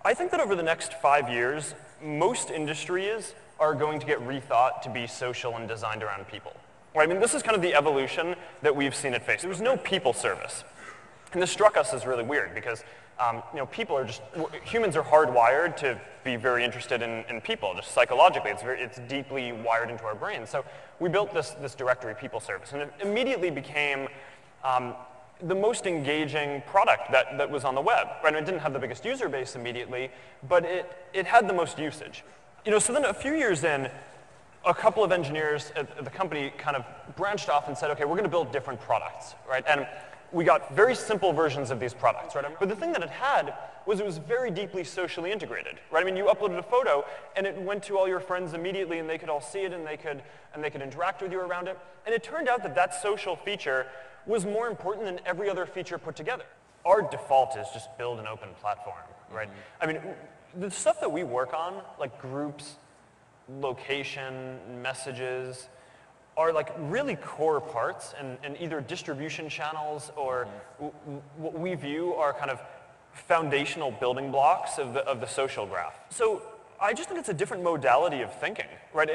I think that over the next 5 years, most industries are going to get rethought to be social and designed around people. Right? I mean, this is kind of the evolution that we've seen at Facebook. There was no people service. And this struck us as really weird because people are just, humans are hardwired to be very interested in people, just psychologically. It's deeply wired into our brains. So we built this directory people service, and it immediately became the most engaging product that was on the web. Right? And it didn't have the biggest user base immediately, but it had the most usage. So then a few years in, a couple of engineers at the company kind of branched off and said, okay, we're going to build different products, right? And we got very simple versions of these products, right? But the thing that it had was it was very deeply socially integrated, right? I mean, you uploaded a photo, and it went to all your friends immediately, and they could all see it, and they could interact with you around it. And it turned out that that social feature was more important than every other feature put together. Our default is just build an open platform, right? I mean, the stuff that we work on, like groups, location, messages, are like really core parts and either distribution channels or what we view are kind of foundational building blocks of the social graph. So I just think it's a different modality of thinking, right?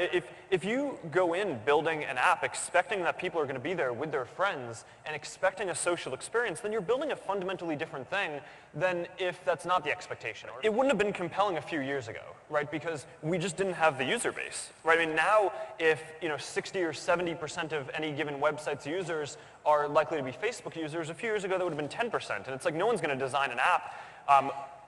If you go in building an app expecting that people are going to be there with their friends and expecting a social experience, then you're building a fundamentally different thing than if that's not the expectation. It wouldn't have been compelling a few years ago, right? Because we just didn't have the user base, right? I mean, now if 60 or 70% of any given website's users are likely to be Facebook users, a few years ago that would have been 10%. And it's like no one's going to design an app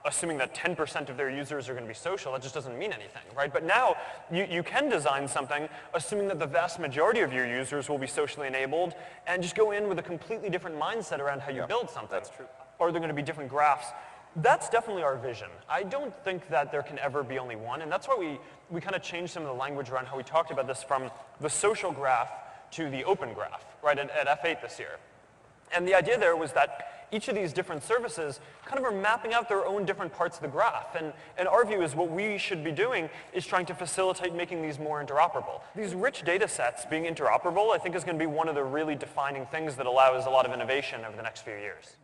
assuming that 10% of their users are going to be social. That just doesn't mean anything, right? But now, you can design something assuming that the vast majority of your users will be socially enabled and just go in with a completely different mindset around how you build something. That's true. Or they're going to be different graphs. That's definitely our vision. I don't think that there can ever be only one, and that's why we kind of changed some of the language around how we talked about this from the social graph to the open graph, right, at F8 this year. And the idea there was that each of these different services kind of are mapping out their own different parts of the graph. And our view is what we should be doing is trying to facilitate making these more interoperable. These rich data sets being interoperable, I think, is going to be one of the really defining things that allows a lot of innovation over the next few years.